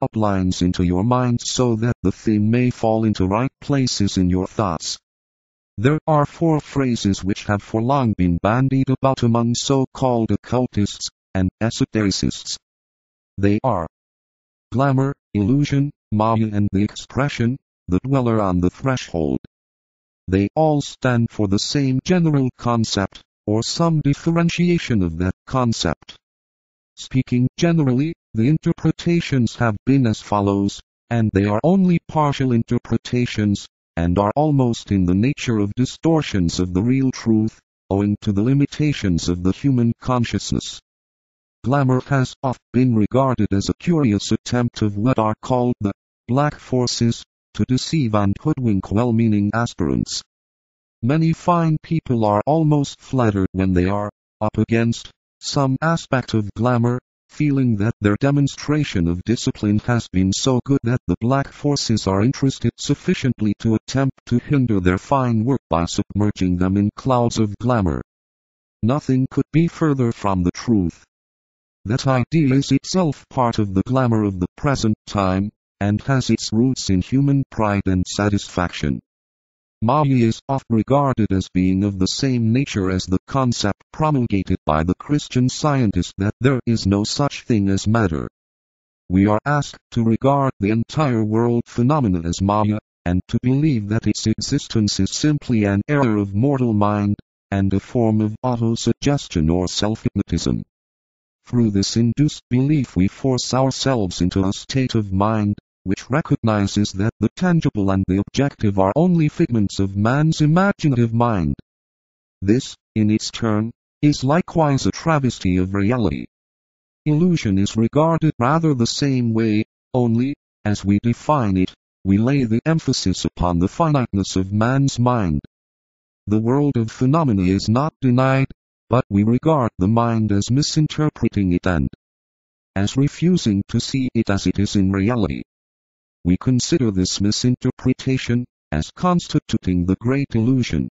outlines into your mind so that the theme may fall into right places in your thoughts. There are 4 phrases which have for long been bandied about among so-called occultists and esotericists. They are glamour, illusion, Maya, and the expression, the dweller on the threshold. They all stand for the same general concept, or some differentiation of that concept. Speaking generally, the interpretations have been as follows, and they are only partial interpretations, and are almost in the nature of distortions of the real truth, owing to the limitations of the human consciousness. Glamour has oft been regarded as a curious attempt of what are called the black forces, to deceive and hoodwink well-meaning aspirants. Many fine people are almost flattered when they are up against some aspect of glamour, feeling that their demonstration of discipline has been so good that the black forces are interested sufficiently to attempt to hinder their fine work by submerging them in clouds of glamour. Nothing could be further from the truth. That idea is itself part of the glamour of the present time, and has its roots in human pride and satisfaction. Maya is oft regarded as being of the same nature as the concept promulgated by the Christian scientist that there is no such thing as matter. We are asked to regard the entire world phenomena as Maya, and to believe that its existence is simply an error of mortal mind, and a form of autosuggestion or self-hypnotism. Through this induced belief we force ourselves into a state of mind, which recognizes that the tangible and the objective are only figments of man's imaginative mind. This, in its turn, is likewise a travesty of reality. Illusion is regarded rather the same way, only, as we define it, we lay the emphasis upon the finiteness of man's mind. The world of phenomena is not denied, but we regard the mind as misinterpreting it and as refusing to see it as it is in reality. We consider this misinterpretation as constituting the great illusion.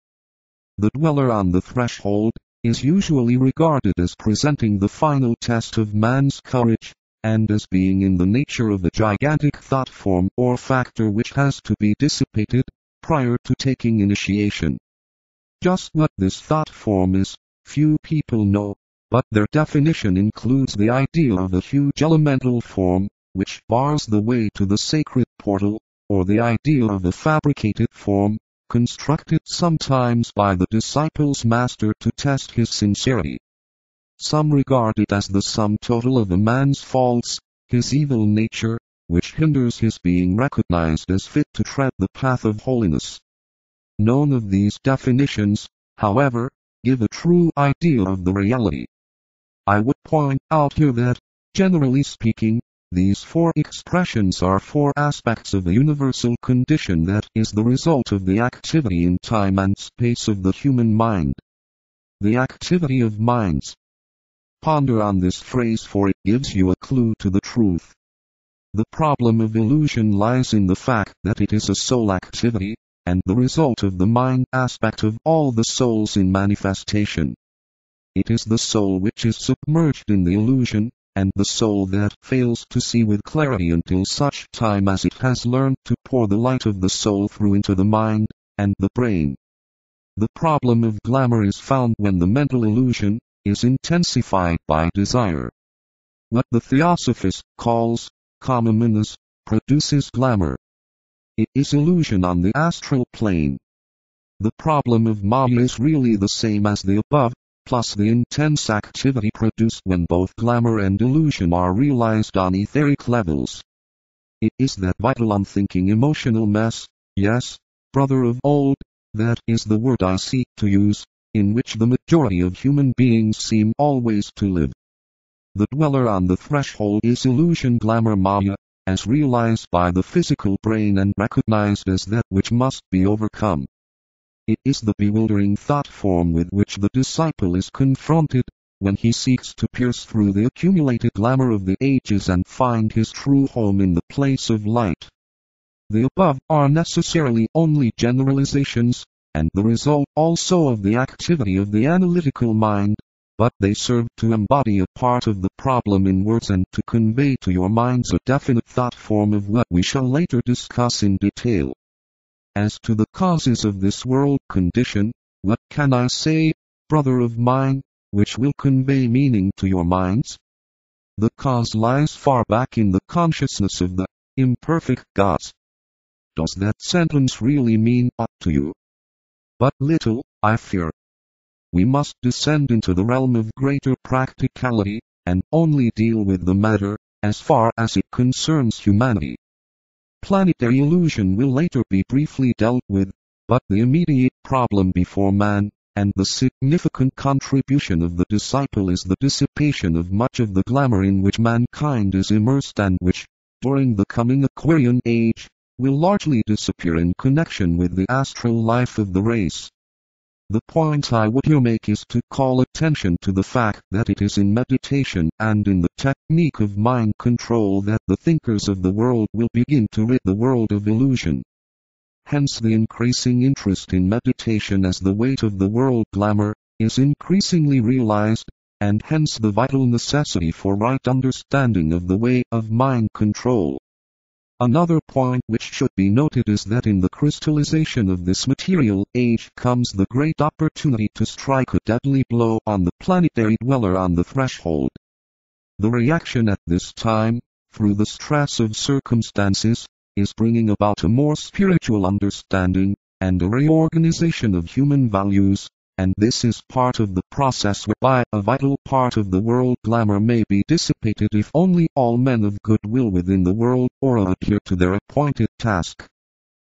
The dweller on the threshold is usually regarded as presenting the final test of man's courage, and as being in the nature of a gigantic thought form or factor which has to be dissipated prior to taking initiation. Just what this thought form is, few people know, but their definition includes the idea of a huge elemental form, which bars the way to the sacred portal, or the idea of a fabricated form, constructed sometimes by the disciple's master to test his sincerity. Some regard it as the sum total of a man's faults, his evil nature, which hinders his being recognized as fit to tread the path of holiness. None of these definitions, however, give a true idea of the reality. I would point out here that, generally speaking, these 4 expressions are 4 aspects of a universal condition that is the result of the activity in time and space of the human mind. The activity of minds. Ponder on this phrase, for it gives you a clue to the truth. The problem of illusion lies in the fact that it is a soul activity, and the result of the mind aspect of all the souls in manifestation. It is the soul which is submerged in the illusion, and the soul that fails to see with clarity until such time as it has learned to pour the light of the soul through into the mind and the brain. The problem of glamour is found when the mental illusion is intensified by desire. What the Theosophist calls commonness produces glamour. It is illusion on the astral plane. The problem of Maya is really the same as the above, plus the intense activity produced when both glamour and illusion are realized on etheric levels. It is that vital unthinking emotional mess, yes, brother of old, that is the word I seek to use, in which the majority of human beings seem always to live. The dweller on the threshold is illusion glamour Maya, as realized by the physical brain and recognized as that which must be overcome. It is the bewildering thought form with which the disciple is confronted, when he seeks to pierce through the accumulated glamour of the ages and find his true home in the place of light. The above are necessarily only generalizations, and the result also of the activity of the analytical mind, but they serve to embody a part of the problem in words and to convey to your minds a definite thought form of what we shall later discuss in detail. As to the causes of this world condition, what can I say, brother of mine, which will convey meaning to your minds? The cause lies far back in the consciousness of the imperfect gods. Does that sentence really mean aught to you? But little, I fear. We must descend into the realm of greater practicality, and only deal with the matter, as far as it concerns humanity. Planetary illusion will later be briefly dealt with, but the immediate problem before man, and the significant contribution of the disciple is the dissipation of much of the glamour in which mankind is immersed and which, during the coming Aquarian age, will largely disappear in connection with the astral life of the race. The point I would here make is to call attention to the fact that it is in meditation and in the technique of mind control that the thinkers of the world will begin to rid the world of illusion. Hence the increasing interest in meditation as the weight of the world glamour is increasingly realized, and hence the vital necessity for right understanding of the way of mind control. Another point which should be noted is that in the crystallization of this material age comes the great opportunity to strike a deadly blow on the planetary dweller on the threshold. The reaction at this time, through the stress of circumstances, is bringing about a more spiritual understanding, and a reorganization of human values, and this is part of the process whereby a vital part of the world glamour may be dissipated if only all men of goodwill within the world aura adhere to their appointed task.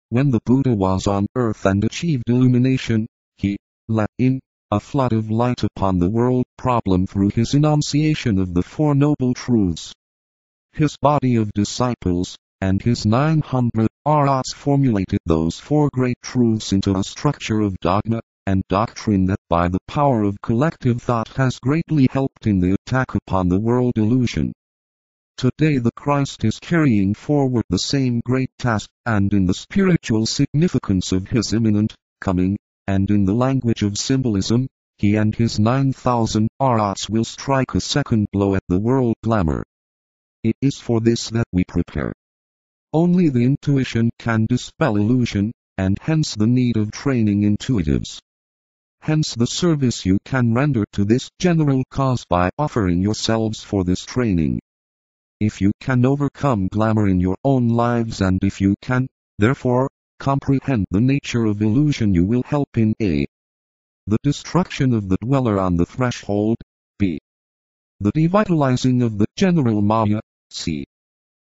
When the Buddha was on earth and achieved illumination, he let in a flood of light upon the world problem through his enunciation of the Four Noble Truths. His body of disciples, and his 900 arhats formulated those four great truths into a structure of dogma and doctrine that by the power of collective thought has greatly helped in the attack upon the world illusion. Today the Christ is carrying forward the same great task, and in the spiritual significance of his imminent coming, and in the language of symbolism, he and his 9,000 arhats will strike a second blow at the world glamour. It is for this that we prepare. Only the intuition can dispel illusion, and hence the need of training intuitives. Hence the service you can render to this general cause by offering yourselves for this training. If you can overcome glamour in your own lives and if you can, therefore, comprehend the nature of illusion, you will help in a. The destruction of the dweller on the threshold, b. The devitalizing of the general Maya, c.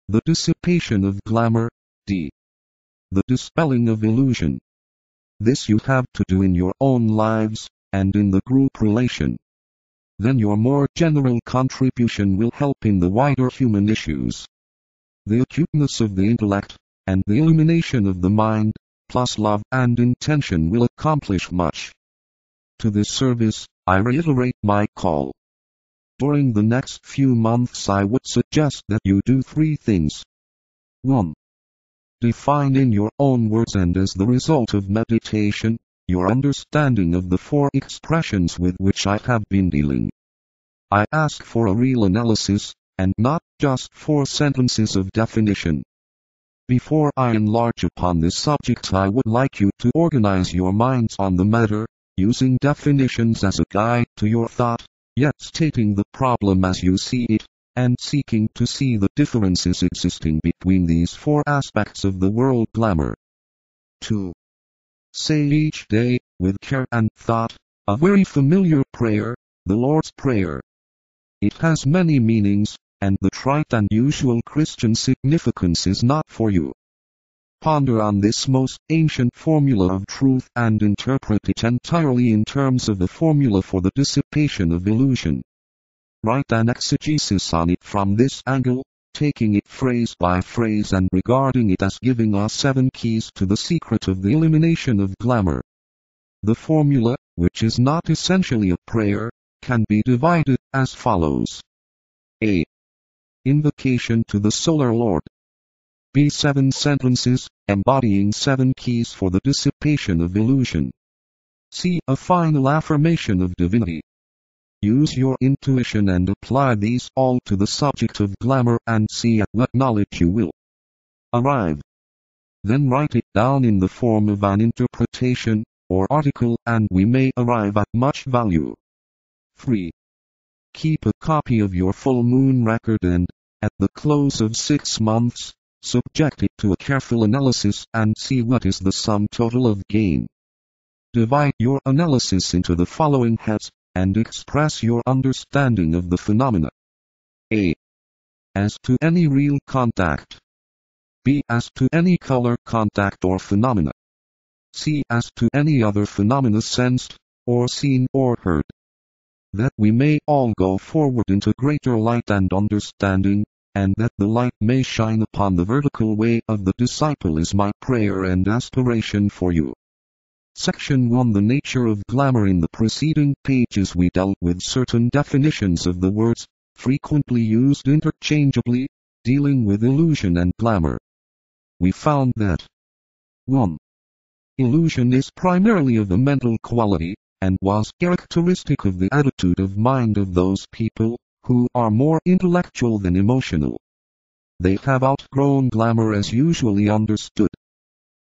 The dissipation of glamour, d. The dispelling of illusion. This you have to do in your own lives, and in the group relation. Then your more general contribution will help in the wider human issues. The acuteness of the intellect, and the illumination of the mind, plus love and intention will accomplish much. To this service, I reiterate my call. During the next few months I would suggest that you do three things. 1. Define in your own words and as the result of meditation, your understanding of the four expressions with which I have been dealing. I ask for a real analysis, and not just 4 sentences of definition. Before I enlarge upon this subject, I would like you to organize your minds on the matter, using definitions as a guide to your thought, yet stating the problem as you see it, and seeking to see the differences existing between these 4 aspects of the world glamour. 2. Say each day, with care and thought, a very familiar prayer, the Lord's Prayer. It has many meanings, and the trite and usual Christian significance is not for you. Ponder on this most ancient formula of truth and interpret it entirely in terms of a formula for the dissipation of illusion. Write an exegesis on it from this angle, taking it phrase by phrase and regarding it as giving us 7 keys to the secret of the elimination of glamour. The formula, which is not essentially a prayer, can be divided as follows. A. Invocation to the Solar Lord. B. 7 sentences, embodying 7 keys for the dissipation of illusion. C. A final affirmation of divinity. Use your intuition and apply these all to the subject of glamour and see at what knowledge you will arrive. Then write it down in the form of an interpretation or article and we may arrive at much value. 3. Keep a copy of your full moon record and, at the close of 6 months, subject it to a careful analysis and see what is the sum total of gain. Divide your analysis into the following heads, and express your understanding of the phenomena. A. As to any real contact. B. As to any color contact or phenomena. C. As to any other phenomena sensed, or seen or heard. That we may all go forward into greater light and understanding, and that the light may shine upon the vertical way of the disciple is my prayer and aspiration for you. Section 1. The nature of glamour. In the preceding pages we dealt with certain definitions of the words, frequently used interchangeably, dealing with illusion and glamour. We found that 1. Illusion is primarily of a mental quality, and was characteristic of the attitude of mind of those people who are more intellectual than emotional. They have outgrown glamour as usually understood.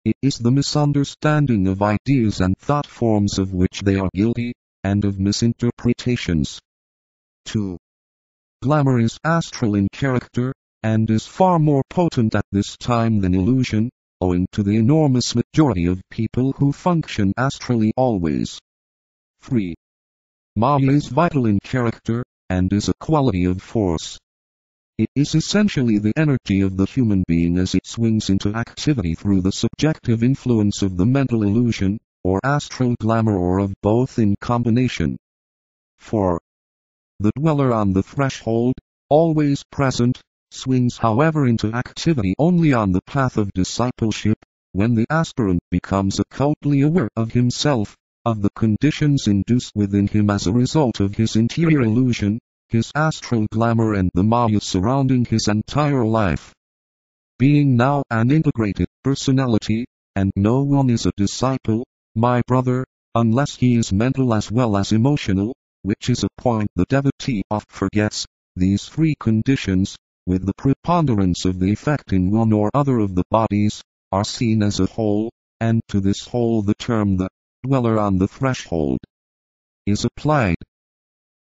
It is the misunderstanding of ideas and thought forms of which they are guilty, and of misinterpretations. 2. Glamour is astral in character, and is far more potent at this time than illusion, owing to the enormous majority of people who function astrally always. 3. Maya is vital in character, and is a quality of force. It is essentially the energy of the human being as it swings into activity through the subjective influence of the mental illusion, or astral glamour, or of both in combination. 4. The dweller on the threshold, always present, swings however into activity only on the path of discipleship, when the aspirant becomes acutely aware of himself, of the conditions induced within him as a result of his interior illusion, his astral glamour and the maya surrounding his entire life. Being now an integrated personality, and no one is a disciple, my brother, unless he is mental as well as emotional, which is a point the devotee oft forgets. These 3 conditions, with the preponderance of the effect in one or other of the bodies, are seen as a whole, and to this whole the term the dweller on the threshold is applied.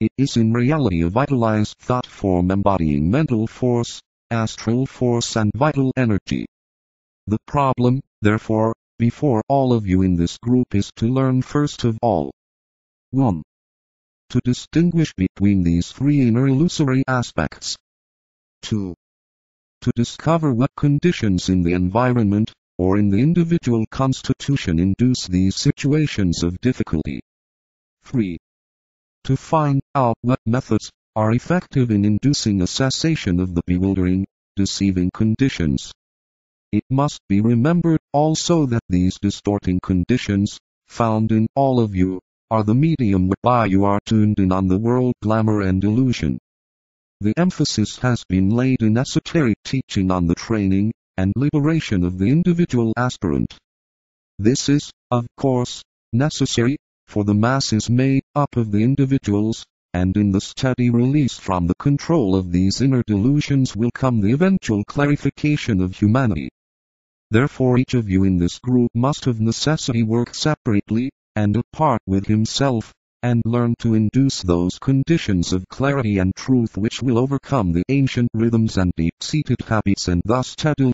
It is in reality a vitalized thought form embodying mental force, astral force and vital energy. The problem, therefore, before all of you in this group is to learn first of all 1. To distinguish between these 3 inner illusory aspects. 2. To discover what conditions in the environment, or in the individual constitution induce these situations of difficulty. 3. To find out what methods are effective in inducing a cessation of the bewildering, deceiving conditions. It must be remembered also that these distorting conditions, found in all of you, are the medium whereby you are tuned in on the world glamour and illusion. The emphasis has been laid in esoteric teaching on the training and liberation of the individual aspirant. This is, of course, necessary, for the mass is made up of the individuals, and in the steady release from the control of these inner delusions will come the eventual clarification of humanity. Therefore each of you in this group must of necessity work separately, and apart with himself, and learn to induce those conditions of clarity and truth which will overcome the ancient rhythms and deep-seated habits and thus steadily